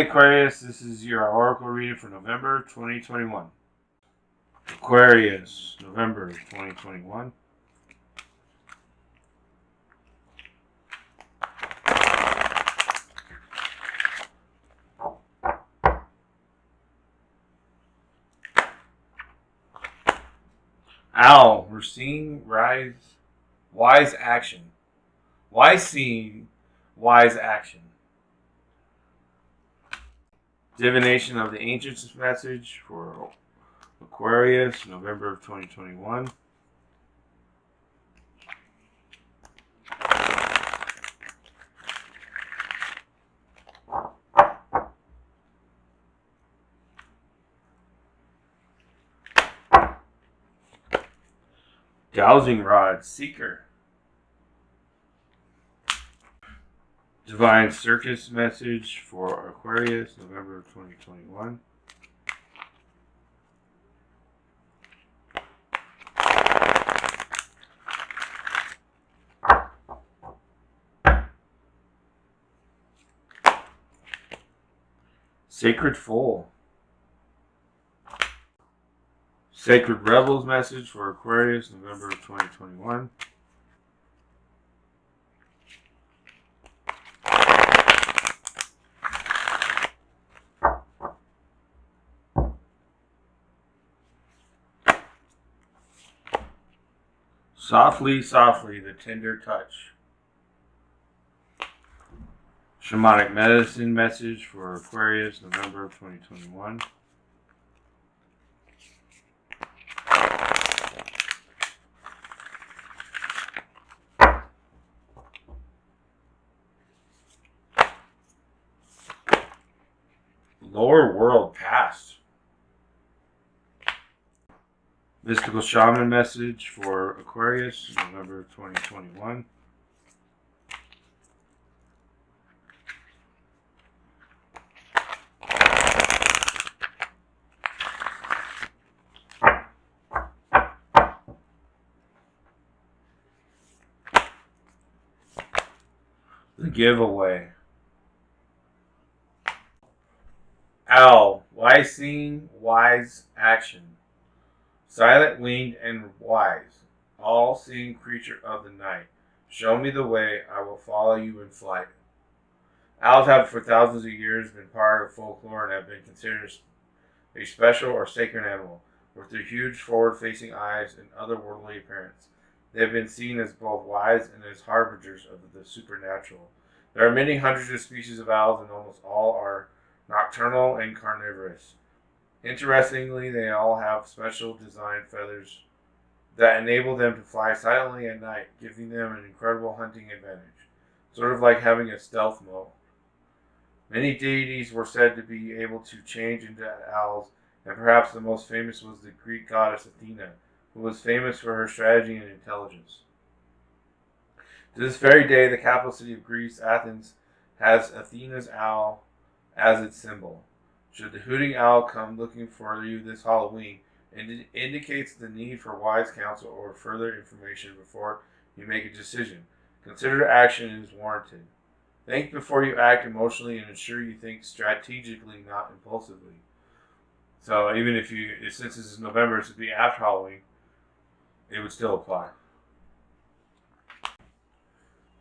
Hey Aquarius, this is your oracle reading for November 2021. Aquarius, November 2021. Owl, we're seeing wise action. Wise seeing, wise action. Divination of the Ancients message for Aquarius, November of 2021. Dowsing Rod, Seeker. Divine Circus message for Aquarius, November of 2021. Sacred Foal. Sacred Rebels message for Aquarius, November of 2021. Softly, softly, the tender touch. Shamanic medicine message for Aquarius, November of 2021. Lower World Past. Mystical Shaman message for Aquarius, November 2021. The Giveaway. Owl, wise seeing, wise action. Silent winged and wise, all-seeing creature of the night. Show me the way, I will follow you in flight. Owls have for thousands of years been part of folklore and have been considered a special or sacred animal, with their huge forward-facing eyes and otherworldly appearance. They have been seen as both wise and as harbingers of the supernatural. There are many hundreds of species of owls, and almost all are nocturnal and carnivorous. Interestingly, they all have special designed feathers that enable them to fly silently at night, giving them an incredible hunting advantage, sort of like having a stealth mode. Many deities were said to be able to change into owls, and perhaps the most famous was the Greek goddess Athena, who was famous for her strategy and intelligence. To this very day, the capital city of Greece, Athens, has Athena's owl as its symbol. Should the hooting owl come looking for you this Halloween, it indicates the need for wise counsel or further information before you make a decision. Consider action is warranted. Think before you act emotionally and ensure you think strategically, not impulsively. So even if since this is November, this would be after Halloween, it would still apply.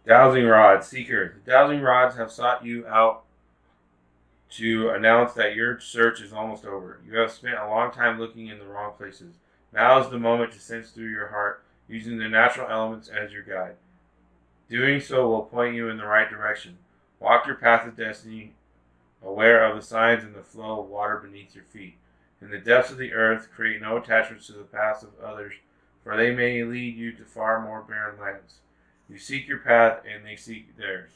Dowsing Rod, Seeker. The dowsing rods have sought you out to announce that your search is almost over. You have spent a long time looking in the wrong places. Now is the moment to sense through your heart, using the natural elements as your guide. Doing so will point you in the right direction. Walk your path of destiny, aware of the signs and the flow of water beneath your feet. In the depths of the earth, create no attachments to the paths of others, for they may lead you to far more barren lands. You seek your path, and they seek theirs.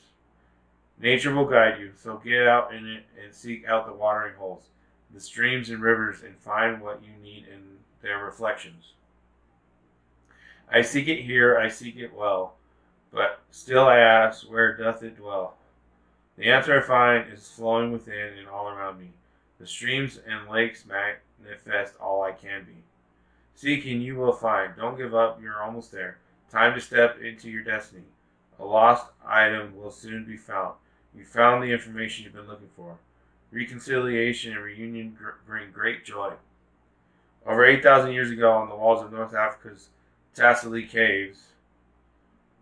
Nature will guide you, so get out in it and seek out the watering holes, the streams and rivers, and find what you need in their reflections. I seek it here, I seek it well, but still I ask, where doth it dwell? The answer I find is flowing within and all around me. The streams and lakes manifest all I can be. Seek and you will find. Don't give up, you're almost there. Time to step into your destiny. A lost item will soon be found. You found the information you've been looking for. reconciliation and reunion bring great joy. Over 8,000 years ago, on the walls of North Africa's Tassili caves,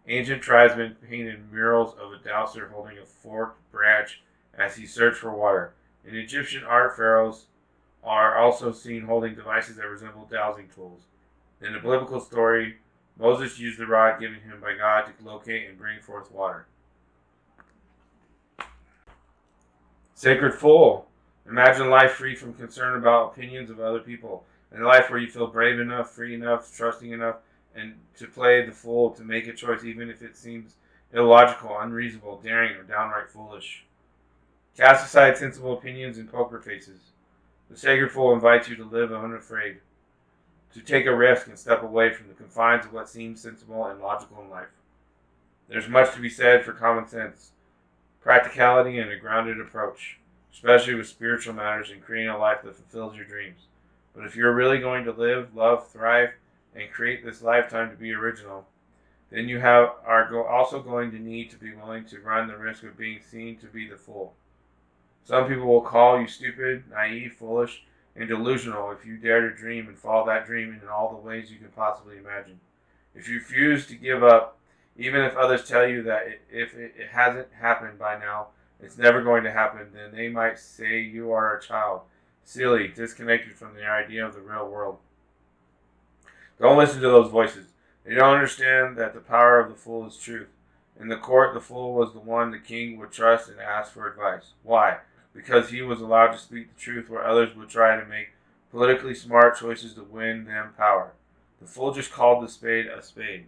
ancient tribesmen painted murals of a dowser holding a forked branch as he searched for water. In Egyptian art, pharaohs are also seen holding devices that resemble dowsing tools. In the biblical story, Moses used the rod given him by God to locate and bring forth water. Sacred Fool. Imagine a life free from concern about opinions of other people, and a life where you feel brave enough, free enough, trusting enough, and to play the fool, to make a choice even if it seems illogical, unreasonable, daring, or downright foolish. Cast aside sensible opinions and poker faces. The Sacred Fool invites you to live unafraid, to take a risk and step away from the confines of what seems sensible and logical in life. There's much to be said for common sense, practicality, and a grounded approach, especially with spiritual matters and creating a life that fulfills your dreams. But if you're really going to live, love, thrive, and create this lifetime to be original, then you are also going to need to be willing to run the risk of being seen to be the fool. Some people will call you stupid, naive, foolish, and delusional if you dare to dream and follow that dream in all the ways you can possibly imagine. If you refuse to give up, even if others tell you that if it hasn't happened by now, it's never going to happen, then they might say you are a child, silly, disconnected from the idea of the real world. Don't listen to those voices. They don't understand that the power of the fool is truth. In the court, the fool was the one the king would trust and ask for advice. Why? Because he was allowed to speak the truth where others would try to make politically smart choices to win them power. The fool just called the spade a spade.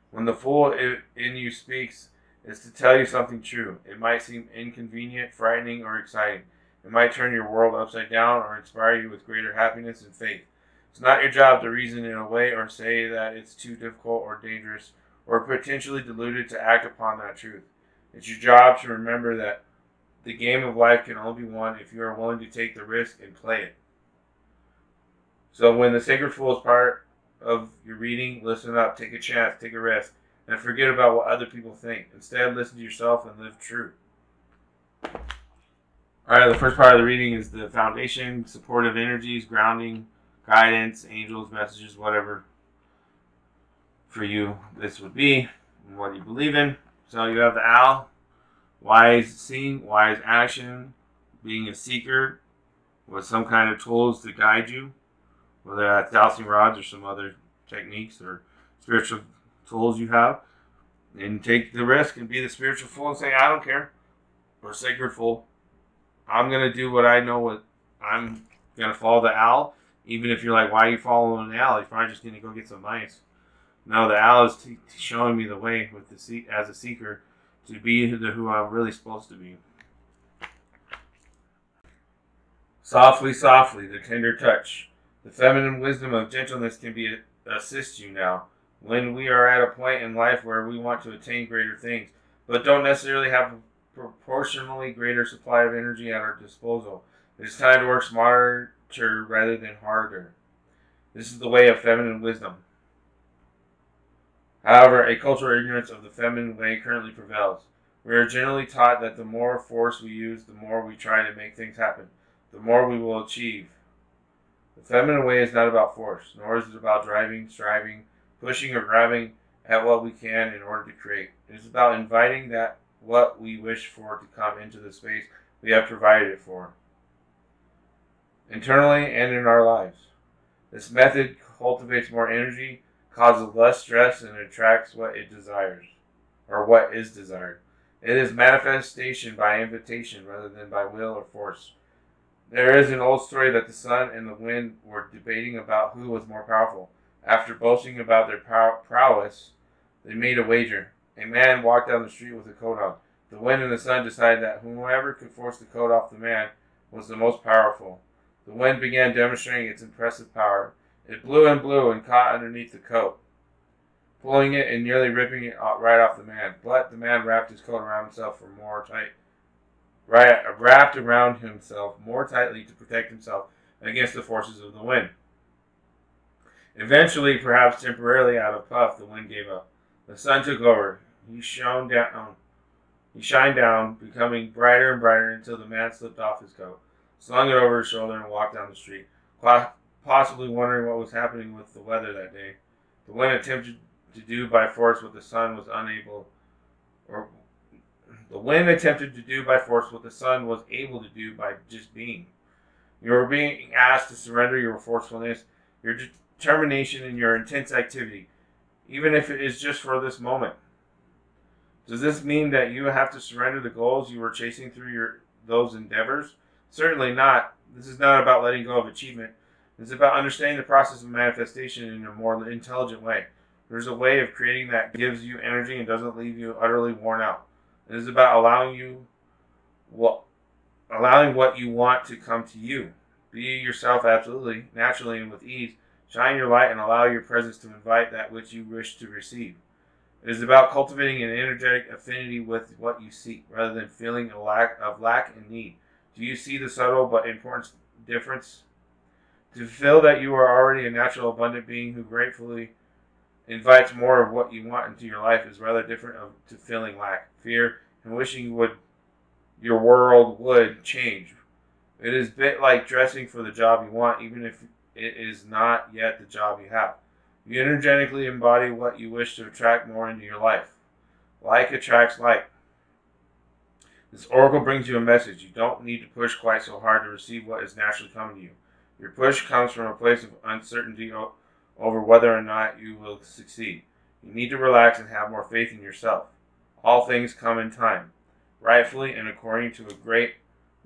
When the fool in you speaks, it's to tell you something true. It might seem inconvenient, frightening, or exciting. It might turn your world upside down or inspire you with greater happiness and faith. It's not your job to reason in a way or say that it's too difficult or dangerous or potentially deluded to act upon that truth. It's your job to remember that the game of life can only be won if you are willing to take the risk and play it. So when the Sacred Fool is part of your reading, listen up, take a chance, take a risk, and forget about what other people think. Instead, listen to yourself and live true. Alright, the first part of the reading is the foundation, supportive energies, grounding, guidance, angels, messages, whatever for you this would be, and what you believe in. So you have the owl, wise seeing, wise action, being a seeker with some kind of tools to guide you, whether that's dowsing rods or some other techniques or spiritual tools you have. And take the risk and be the spiritual fool and say, I don't care. Or sacred fool. I'm going to do what I know what I'm going to follow the owl. Even if you're like, why are you following the owl? He's probably just going to go get some mice. No, the owl is showing me the way with as a seeker to be who I'm really supposed to be. Softly, softly, the tender touch. The feminine wisdom of gentleness can assist you now. When we are at a point in life where we want to attain greater things, but don't necessarily have a proportionally greater supply of energy at our disposal. It's time to work smarter rather than harder. This is the way of feminine wisdom. However, a cultural ignorance of the feminine way currently prevails. We are generally taught that the more force we use, the more we try to make things happen, the more we will achieve. The feminine way is not about force, nor is it about driving, striving, pushing, or grabbing at what we can in order to create. It is about inviting that what we wish for to come into the space we have provided it for, internally and in our lives. This method cultivates more energy, causes less stress, and attracts what it desires, or what is desired. It is manifestation by invitation rather than by will or force. There is an old story that the sun and the wind were debating about who was more powerful. After boasting about their prowess, they made a wager. A man walked down the street with a coat on. The wind and the sun decided that whoever could force the coat off the man was the most powerful. The wind began demonstrating its impressive power. It blew and caught underneath the coat, pulling it and nearly ripping it right off the man. But the man wrapped his coat around himself wrapped around himself more tightly to protect himself against the forces of the wind. Eventually, perhaps temporarily out of puff, the wind gave up. The sun took over. He shone down He shined down, becoming brighter and brighter until the man slipped off his coat, slung it over his shoulder, and walked down the street, possibly wondering what was happening with the weather that day. The wind attempted to do by force what the sun was unable, or the wind attempted to do by force what the sun was able to do by just being. You are being asked to surrender your forcefulness, your determination, and your intense activity, even if it is just for this moment. Does this mean that you have to surrender the goals you were chasing through those endeavors? Certainly not. This is not about letting go of achievement. It's about understanding the process of manifestation in a more intelligent way. There's a way of creating that gives you energy and doesn't leave you utterly worn out. It is about allowing what you want to come to you. Be yourself absolutely, naturally, and with ease. Shine your light and allow your presence to invite that which you wish to receive. It is about cultivating an energetic affinity with what you seek, rather than feeling a lack and need. Do you see the subtle but important difference? To feel that you are already a natural, abundant being who gratefully invites more of what you want into your life is rather different to feeling lack, fear, and wishing your world would change. It is a bit like dressing for the job you want, even if it is not yet the job you have. You energetically embody what you wish to attract more into your life. Like attracts like. This oracle brings you a message. You don't need to push quite so hard to receive what is naturally coming to you. Your push comes from a place of uncertainty over whether or not you will succeed. You need to relax and have more faith in yourself. All things come in time, rightfully and according to a great,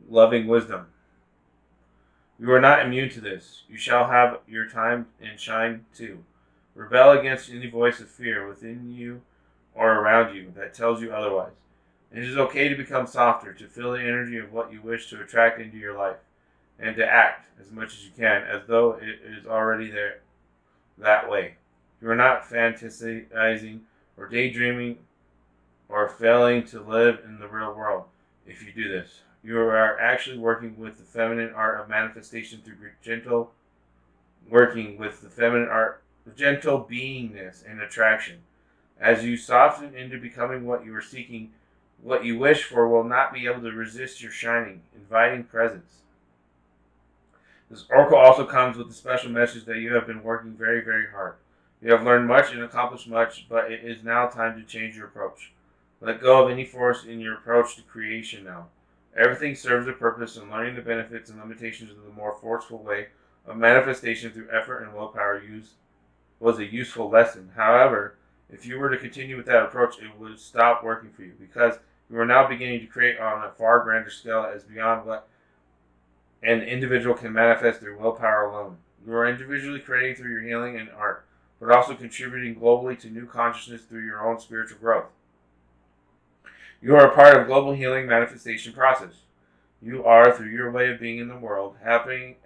loving wisdom. You are not immune to this. You shall have your time and shine too. Rebel against any voice of fear within you or around you that tells you otherwise. It is okay to become softer, to feel the energy of what you wish to attract into your life, and to act as much as you can as though it is already there that way. You are not fantasizing or daydreaming or failing to live in the real world if you do this. You are actually working with the feminine art of manifestation through gentle gentle beingness and attraction. As you soften into becoming what you are seeking, what you wish for will not be able to resist your shining, inviting presence. This oracle also comes with a special message that you have been working very, very hard. You have learned much and accomplished much, but it is now time to change your approach. Let go of any force in your approach to creation now. Everything serves a purpose, and learning the benefits and limitations of the more forceful way of manifestation through effort and willpower was a useful lesson. However, if you were to continue with that approach, it would stop working for you, because you are now beginning to create on a far grander scale as beyond what an individual can manifest through willpower alone. You are individually creating through your healing and art, but also contributing globally to new consciousness through your own spiritual growth. You are a part of global healing manifestation process. You are, through your way of being in the world, helping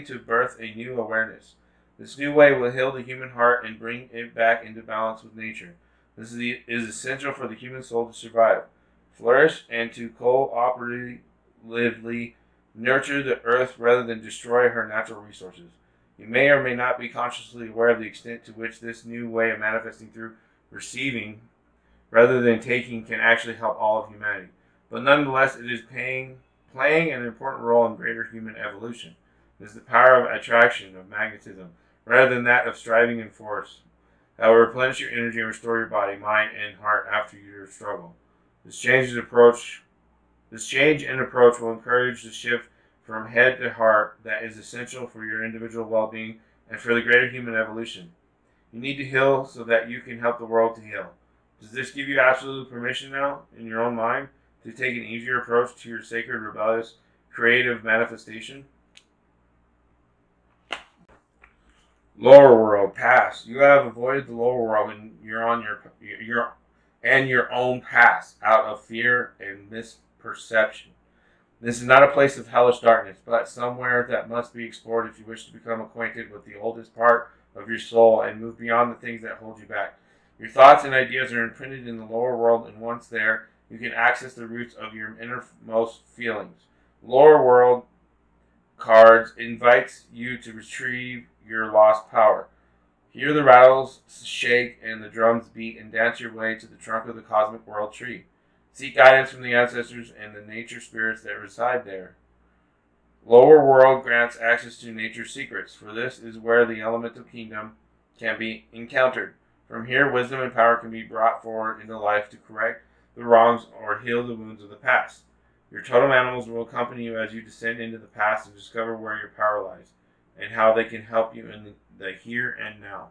to birth a new awareness. This new way will heal the human heart and bring it back into balance with nature. This is essential for the human soul to survive, flourish, and to cooperatively nurture the earth rather than destroy her natural resources. You may or may not be consciously aware of the extent to which this new way of manifesting through receiving rather than taking can actually help all of humanity. But nonetheless, it is playing an important role in greater human evolution. It is the power of attraction, of magnetism, rather than that of striving and force, that will replenish your energy and restore your body, mind, and heart after your struggle. This change and approach will encourage the shift from head to heart that is essential for your individual well-being and for the greater human evolution. You need to heal so that you can help the world to heal. Does this give you absolute permission now, in your own mind, to take an easier approach to your sacred, rebellious, creative manifestation? Lower world, past. You have avoided the lower world, and you're on your own past out of fear and misperception. This is not a place of hellish darkness, but somewhere that must be explored if you wish to become acquainted with the oldest part of your soul and move beyond the things that hold you back. Your thoughts and ideas are imprinted in the lower world, and once there, you can access the roots of your innermost feelings. Lower world cards invites you to retrieve your lost power. Hear the rattles shake and the drums beat, and dance your way to the trunk of the cosmic world tree. Seek guidance from the ancestors and the nature spirits that reside there. Lower world grants access to nature's secrets, for this is where the elemental kingdom can be encountered. From here, wisdom and power can be brought forward into life to correct the wrongs or heal the wounds of the past. Your totem animals will accompany you as you descend into the past and discover where your power lies and how they can help you in the here and now.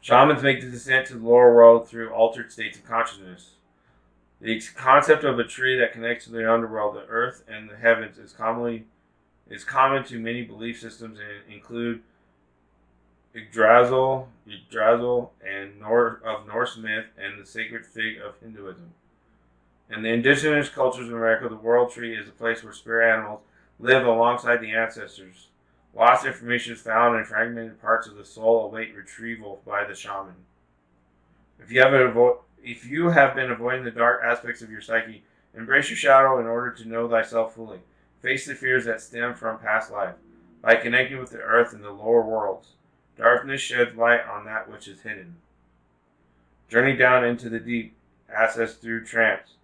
Shamans make the descent to the lower world through altered states of consciousness. The concept of a tree that connects to the underworld, the earth, and the heavens is common to many belief systems and include Yggdrasil and of Norse myth and the sacred fig of Hinduism. In the indigenous cultures of America, the world tree is a place where spirit animals live alongside the ancestors. Lost information is found in fragmented parts of the soul await retrieval by the shaman. If you have been avoiding the dark aspects of your psyche, embrace your shadow in order to know thyself fully. Face the fears that stem from past life. By connecting with the earth and the lower worlds, darkness sheds light on that which is hidden. Journey down into the deep, access through trance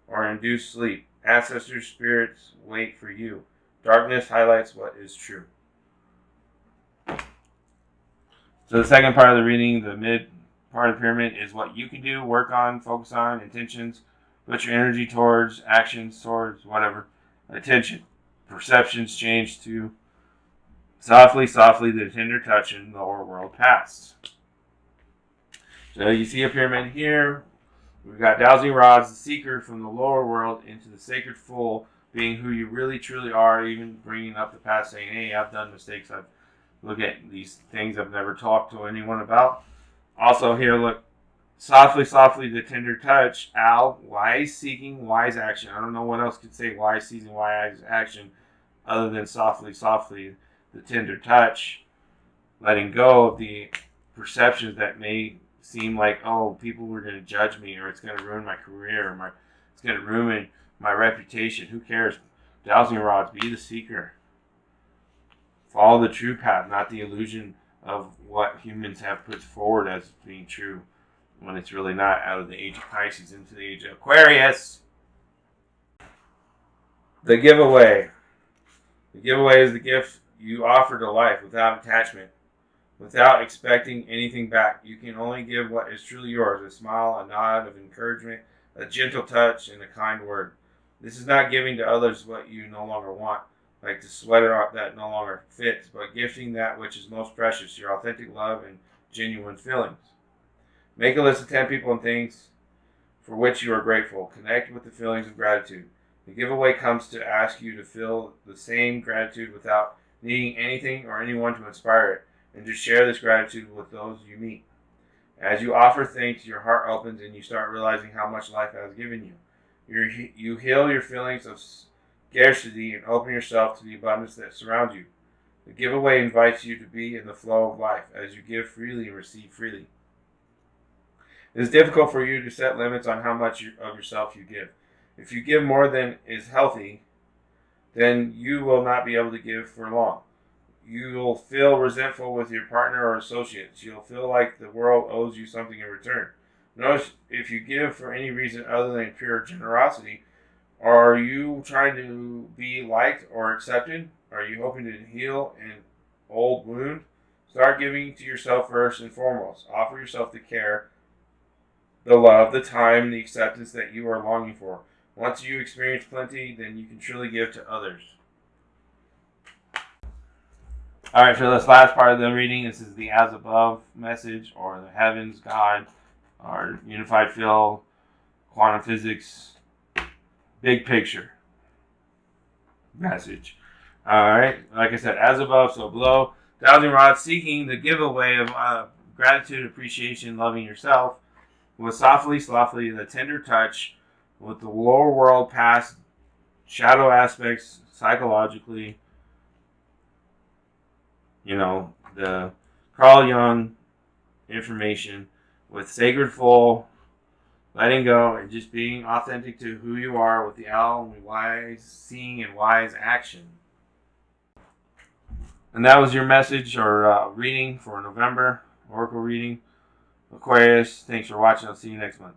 or induced sleep. Ancestor spirits wait for you. Darkness highlights what is true. So the second part of the reading, the mid part of the pyramid, is what you can do, work on, focus on, intentions, put your energy towards, actions towards, whatever. Attention. Perceptions change to softly, the tender touch in the lower world past. So you see a pyramid here. We've got dowsing rods, the seeker from the lower world into the sacred full, being who you really truly are, even bringing up the past, saying, hey, I've done mistakes. I've looked at these things I've never talked to anyone about. Also here, look, softly, the tender touch. Al, wise seeking, wise action. I don't know what else could say wise seeking, wise action other than softly, the tender touch. Letting go of the perceptions that may seem like, oh, people were going to judge me, or it's going to ruin my career, or it's going to ruin my reputation. Who cares? Dowsing rods, be the seeker. Follow the true path, not the illusion of what humans have put forward as being true when it's really not, out of the age of Pisces into the age of Aquarius. The giveaway. The giveaway is the gift you offer to life without attachment, without expecting anything back. You can only give what is truly yours, a smile, a nod of encouragement, a gentle touch, and a kind word. This is not giving to others what you no longer want, like the sweater that no longer fits, but gifting that which is most precious, your authentic love and genuine feelings. Make a list of 10 people and things for which you are grateful. Connect with the feelings of gratitude. The giveaway comes to ask you to feel the same gratitude without needing anything or anyone to inspire it, and to share this gratitude with those you meet. As you offer thanks, your heart opens and you start realizing how much life has given you. You heal your feelings of scarcity and open yourself to the abundance that surrounds you. The giveaway invites you to be in the flow of life as you give freely and receive freely. It is difficult for you to set limits on how much of yourself you give. If you give more than is healthy, then you will not be able to give for long. You'll feel resentful with your partner or associates. You'll feel like the world owes you something in return. Notice if you give for any reason other than pure generosity, are you trying to be liked or accepted? Are you hoping to heal an old wound? Start giving to yourself first and foremost. Offer yourself the care, the love, the time, the acceptance that you are longing for. Once you experience plenty, then you can truly give to others. Alright, for this last part of the reading, this is the as above message, or the heavens, God, or unified field, quantum physics, big picture message. Alright, like I said, as above, so below. Dowsing rod, seeking the giveaway of gratitude, appreciation, loving yourself, with softly, the tender touch, with the lower world past, shadow aspects, psychologically, the Carl Jung information, with sacred full, letting go, and just being authentic to who you are with the owl and wise seeing and wise action. And that was your message or reading for November, Oracle reading. Aquarius, thanks for watching. I'll see you next month.